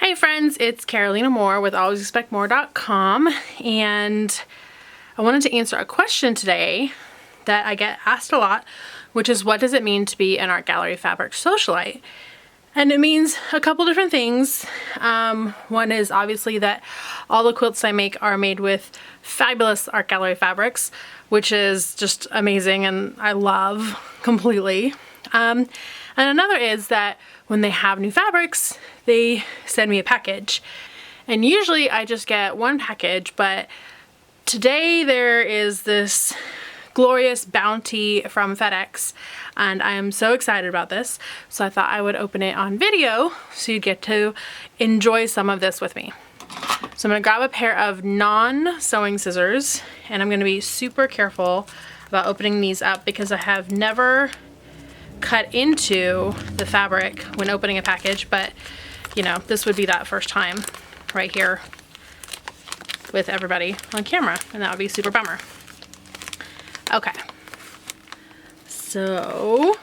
Hey friends, it's Carolina Moore with alwaysexpectmore.com, and I wanted to answer a question today that I get asked a lot, which is what does it mean to be an art gallery fabric socialite? And it means a couple different things. One is obviously that all the quilts I make are made with fabulous art gallery fabrics, which is just amazing and I love completely. And another is that when they have new fabrics, they send me a package. And usually I just get one package, but today there is this glorious bounty from FedEx, and I am so excited about this. So I thought I would open it on video so you get to enjoy some of this with me. So I'm gonna grab a pair of non-sewing scissors, and I'm gonna be super careful about opening these up because I have never cut into the fabric when opening a package, but you know, this would be that first time right here with everybody on camera, and that would be a super bummer. Okay, so,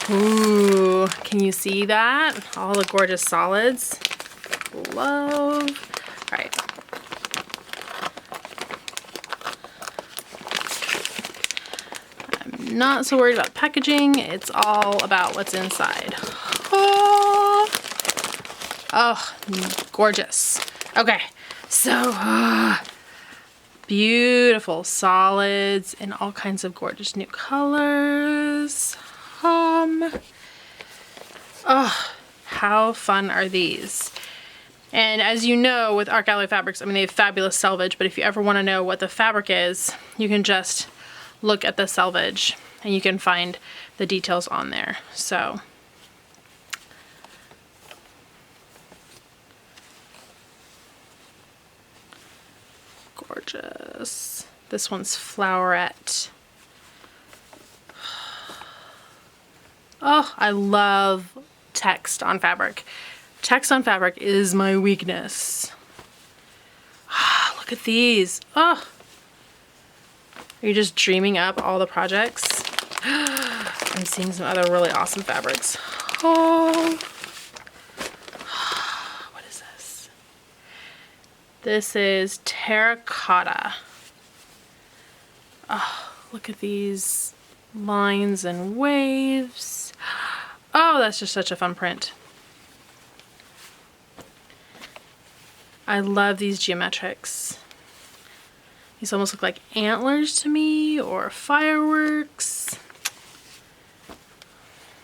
ooh, can you see that? All the gorgeous solids. Love. All right. I'm not so worried about packaging. It's all about what's inside. Oh, oh, gorgeous. Okay, so, beautiful solids in all kinds of gorgeous new colors. Oh, how fun are these? And as you know, with art gallery fabrics, I mean, they have fabulous selvage, but if you ever want to know what the fabric is, you can just look at the selvage and you can find the details on there. So, gorgeous. This one's flowerette. Oh, I love text on fabric. Text on fabric is my weakness. Look at these. Oh, are you just dreaming up all the projects? I'm seeing some other really awesome fabrics. Oh, what is this? This is terracotta. Oh, look at these lines and waves. Oh, that's just such a fun print. I love these geometrics. These almost look like antlers to me, or fireworks.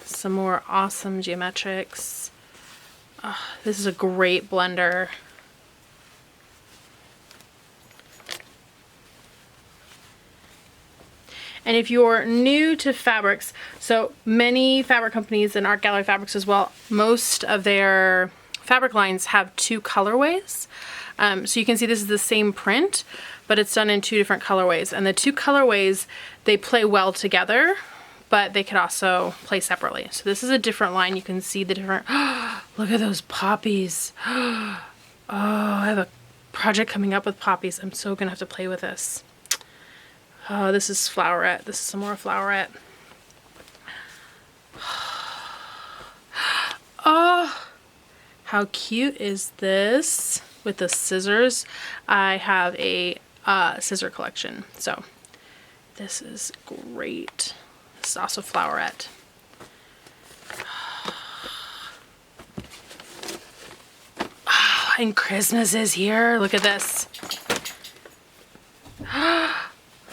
Some more awesome geometrics. Oh, this is a great blender. And if you're new to fabrics, so many fabric companies and art gallery fabrics as well, most of their fabric lines have two colorways. So you can see this is the same print, but it's done in two different colorways. And the two colorways, they play well together, but they could also play separately. So this is a different line. You can see the different, look at those poppies. Oh, I have a project coming up with poppies. I'm so gonna have to play with this. Oh, this is flowerette. This is some more flowerette. Oh, how cute is this with the scissors? I have a scissor collection, so this is great. This is also flowerette. Oh, and Christmas is here. Look at this.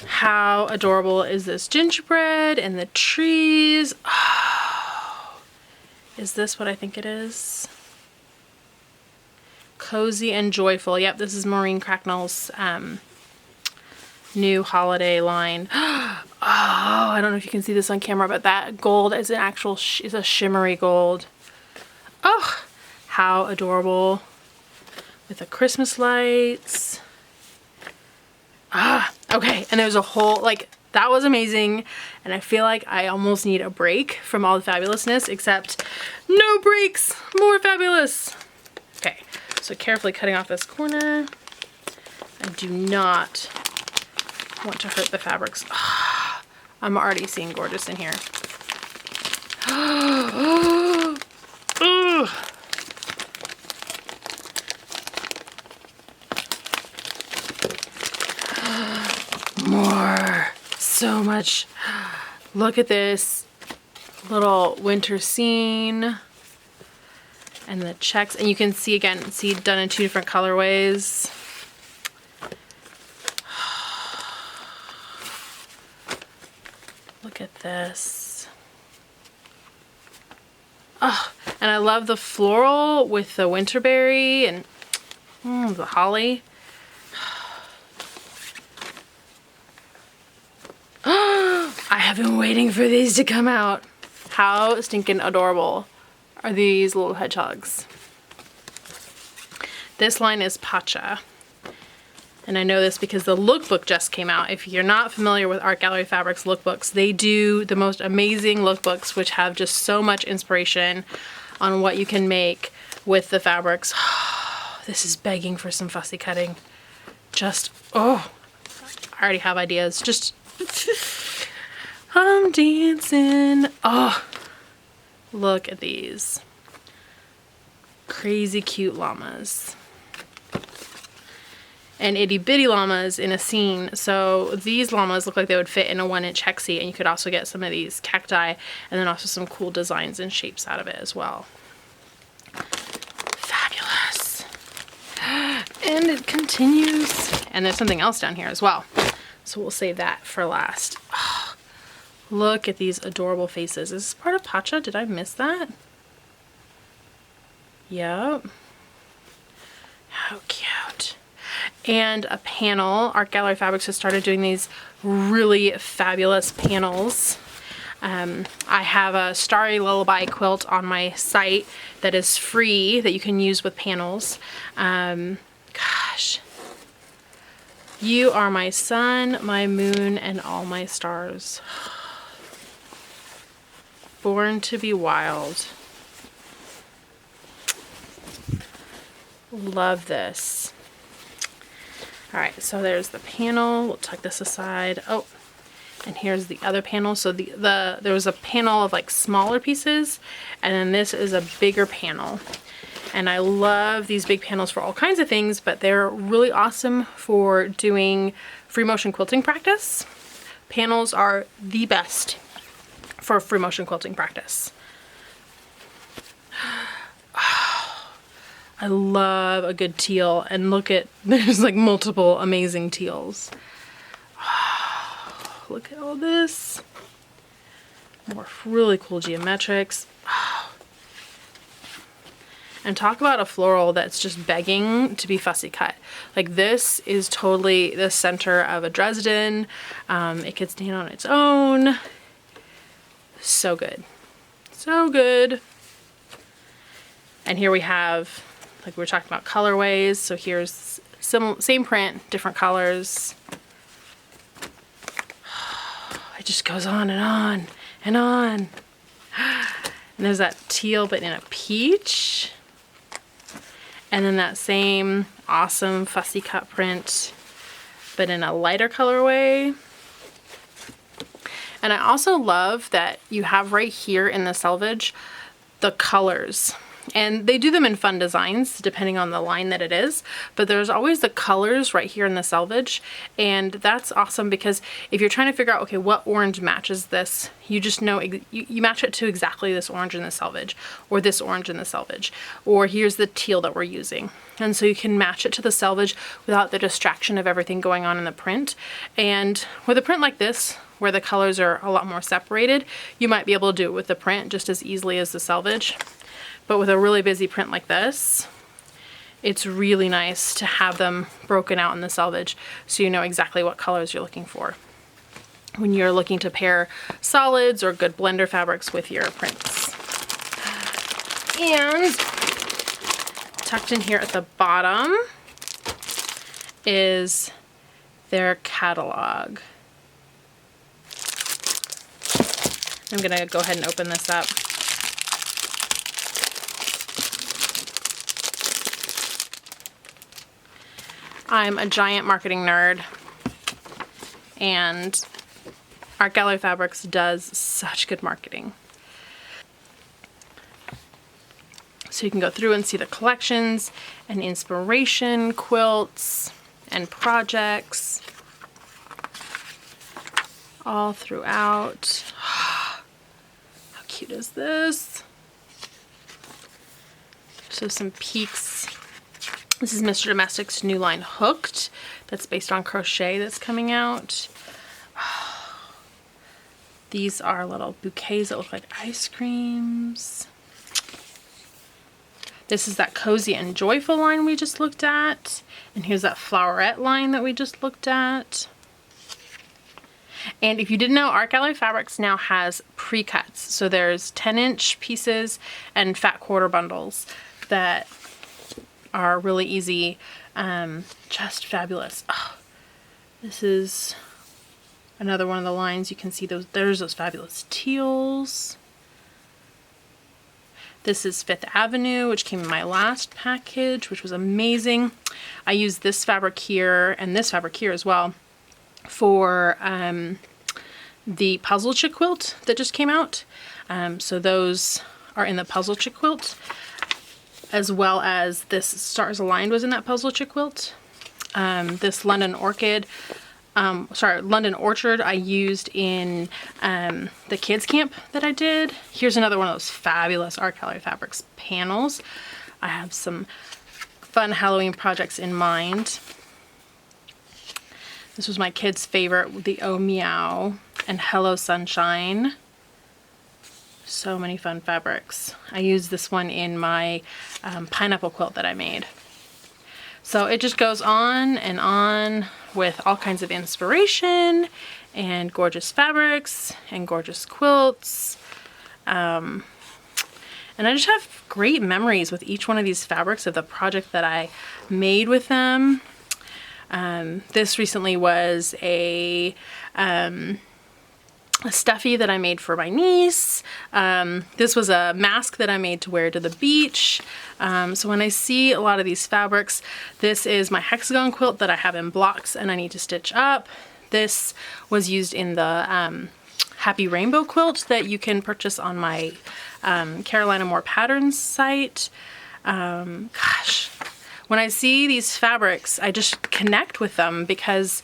How adorable is this gingerbread and the trees? Oh, is this what I think it is? Cozy and joyful. Yep, this is Maureen Cracknell's new holiday line. Oh, I don't know if you can see this on camera, but that gold is an actual, is a shimmery gold. Oh, how adorable. With the Christmas lights. Ah, okay, and there's a whole, like, that was amazing, and I feel like I almost need a break from all the fabulousness, except no breaks, more fabulous. Okay, so carefully cutting off this corner. I do not want to hurt the fabrics. Ah, I'm already seeing gorgeous in here. so much. Look at this little winter scene and the checks, and you can see again, see done in 2 different colorways. Look at this. Oh, and I love the floral with the winterberry and the holly. I have been waiting for these to come out. How stinking adorable are these little hedgehogs? This line is Pacha. And I know this because the lookbook just came out. If you're not familiar with Art Gallery Fabrics lookbooks, they do the most amazing lookbooks which have just so much inspiration on what you can make with the fabrics. This is begging for some fussy cutting. Just, oh, I already have ideas. Just, I'm dancing. Oh, look at these. Crazy cute llamas. And itty bitty llamas in a scene. So these llamas look like they would fit in a 1-inch hexie, and you could also get some of these cacti and then also some cool designs and shapes out of it as well. Fabulous. And it continues. And there's something else down here as well. So we'll save that for last. Oh, look at these adorable faces. Is this part of Pacha? Did I miss that? Yep. How cute. And a panel. Art Gallery Fabrics has started doing these really fabulous panels. I have a Starry Lullaby quilt on my site that is free that you can use with panels. Gosh. You are my sun, my moon, and all my stars. Born to be wild. Love this. All right, so there's the panel. We'll tuck this aside. Oh, and here's the other panel. So there was a panel of like smaller pieces, and then this is a bigger panel. And I love these big panels for all kinds of things, but they're really awesome for doing free motion quilting practice. Panels are the best for free motion quilting practice. I love a good teal, and look at, there's like multiple amazing teals. Oh, look at all this. More really cool geometrics. Oh. And talk about a floral that's just begging to be fussy cut. Like this is totally the center of a Dresden. It could stand on its own. So good. So good. And here we have, like we were talking about, colorways. So here's same print, different colors. It just goes on and on and on. And there's that teal but in a peach. And then that same awesome fussy cut print but in a lighter colorway. And I also love that you have right here in the selvage the colors. And they do them in fun designs depending on the line that it is, but there's always the colors right here in the selvage, and that's awesome because if you're trying to figure out, okay, what orange matches this, you just know, you match it to exactly this orange in the selvage, or this orange in the selvage, or here's the teal that we're using. And so you can match it to the selvage without the distraction of everything going on in the print. And with a print like this, where the colors are a lot more separated, you might be able to do it with the print just as easily as the selvage. But with a really busy print like this, it's really nice to have them broken out in the selvage so you know exactly what colors you're looking for when you're looking to pair solids or good blender fabrics with your prints. And tucked in here at the bottom is their catalog. I'm gonna go ahead and open this up. I'm a giant marketing nerd, and Art Gallery Fabrics does such good marketing. So you can go through and see the collections and inspiration, quilts, and projects. all throughout. How cute is this? So some peeks. This is Mr. Domestic's new line Hooked. That's based on crochet that's coming out. These are little bouquets that look like ice creams. This is that Cozy and Joyful line we just looked at. And here's that Flowerette line that we just looked at. And if you didn't know, Art Gallery Fabrics now has pre-cuts. So there's 10-inch pieces and fat quarter bundles that are really easy. Just fabulous. Oh, this is another one of the lines. You can see those. There's those fabulous teals. This is Fifth Avenue, which came in my last package, which was amazing. I used this fabric here and this fabric here as well for the Puzzle Chick quilt that just came out. So those are in the Puzzle Chick quilt, as well as this Stars Aligned was in that Puzzle Chick quilt. This London Orchid, London Orchard I used in the kids camp that I did. Here's another one of those fabulous Art Gallery Fabrics panels. I have some fun Halloween projects in mind. This was my kids' favorite, the Oh Meow and Hello Sunshine. So many fun fabrics. I used this one in my pineapple quilt that I made. So it just goes on and on with all kinds of inspiration and gorgeous fabrics and gorgeous quilts. And I just have great memories with each one of these fabrics of the project that I made with them. This recently was a stuffy that I made for my niece. This was a mask that I made to wear to the beach. So when I see a lot of these fabrics, this is my hexagon quilt that I have in blocks and I need to stitch up. This was used in the Happy Rainbow quilt that you can purchase on my Carolina More Patterns site. Gosh, when I see these fabrics, I just connect with them because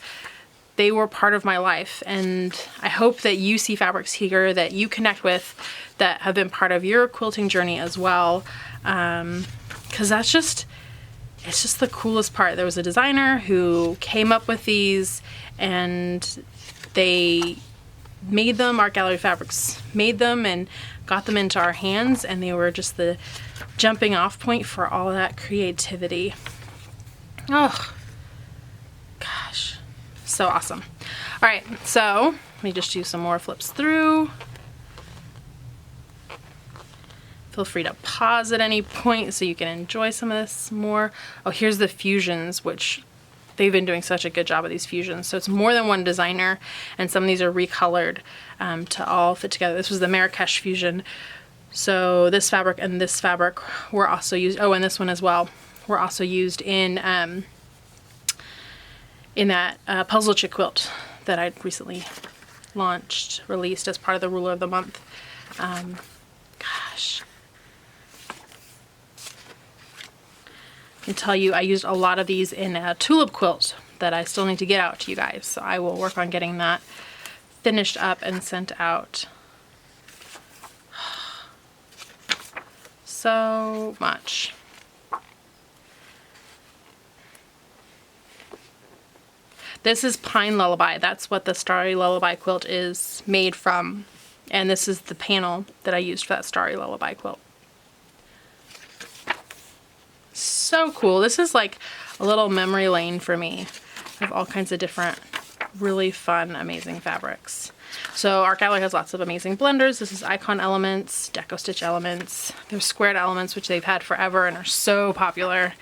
they were part of my life, and I hope that you see fabrics here that you connect with that have been part of your quilting journey as well, because it's just the coolest part. There was a designer who came up with these and they made them, Art Gallery Fabrics made them and got them into our hands, and they were just the jumping off point for all that creativity. Oh gosh, so awesome. All right, so let me just do some more flips through. Feel free to pause at any point so you can enjoy some of this more. Oh, here's the fusions, which they've been doing such a good job of these fusions. So it's more than one designer, and some of these are recolored to all fit together. This was the Marrakesh fusion. So this fabric and this fabric were also used, oh, and this one as well, were also used in that Puzzle Chick quilt that I'd recently released as part of the Ruler of the Month. Gosh. I can tell you I used a lot of these in a tulip quilt that I still need to get out to you guys. So I will work on getting that finished up and sent out. So much. This is Pine Lullaby. That's what the Starry Lullaby quilt is made from. And this is the panel that I used for that Starry Lullaby quilt. So cool. This is like a little memory lane for me of all kinds of different really fun, amazing fabrics. So Art Gallery has lots of amazing blenders. This is Icon Elements, Deco Stitch Elements. There's Squared Elements, which they've had forever and are so popular.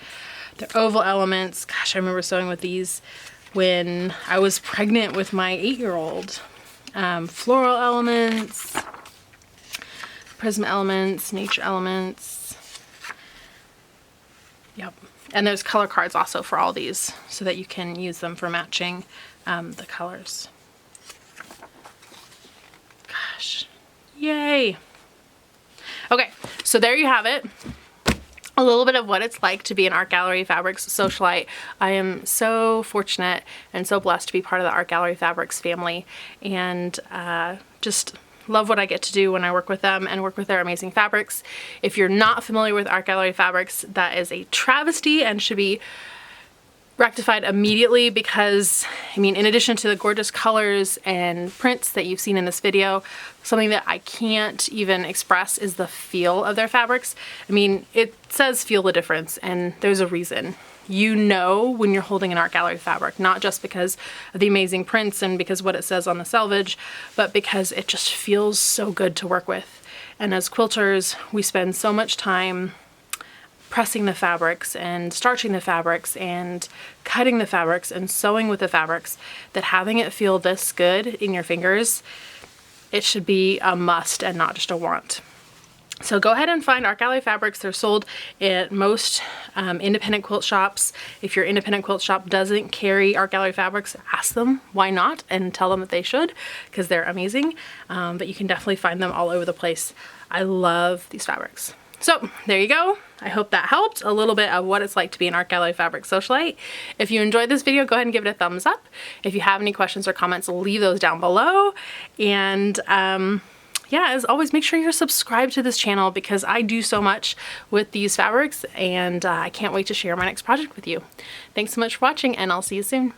They're Oval Elements. Gosh, I remember sewing with these when I was pregnant with my 8-year-old. Floral Elements, Prism Elements, Nature Elements. Yep. And there's color cards also for all these so that you can use them for matching the colors. Gosh. Yay. Okay, so there you have it. a little bit of what it's like to be an Art Gallery Fabrics socialite. I am so fortunate and so blessed to be part of the Art Gallery Fabrics family, and just love what I get to do when I work with them and work with their amazing fabrics. If you're not familiar with Art Gallery Fabrics, that is a travesty and should be rectified immediately, because I mean, in addition to the gorgeous colors and prints that you've seen in this video, something that I can't even express is the feel of their fabrics. I mean, it says feel the difference, and there's a reason. You know when you're holding an Art Gallery fabric, not just because of the amazing prints and because what it says on the selvage, but because it just feels so good to work with. And as quilters, we spend so much time pressing the fabrics and starching the fabrics and cutting the fabrics and sewing with the fabrics, that having it feel this good in your fingers, it should be a must and not just a want. So go ahead and find Art Gallery Fabrics. They're sold at most independent quilt shops. If your independent quilt shop doesn't carry Art Gallery Fabrics, ask them why not and tell them that they should, because they're amazing. But you can definitely find them all over the place. I love these fabrics. So there you go. I hope that helped a little bit of what it's like to be an Art Gallery Fabrics socialite. If you enjoyed this video, go ahead and give it a thumbs up. If you have any questions or comments, leave those down below. And yeah, as always, make sure you're subscribed to this channel, because I do so much with these fabrics, and I can't wait to share my next project with you. Thanks so much for watching, and I'll see you soon.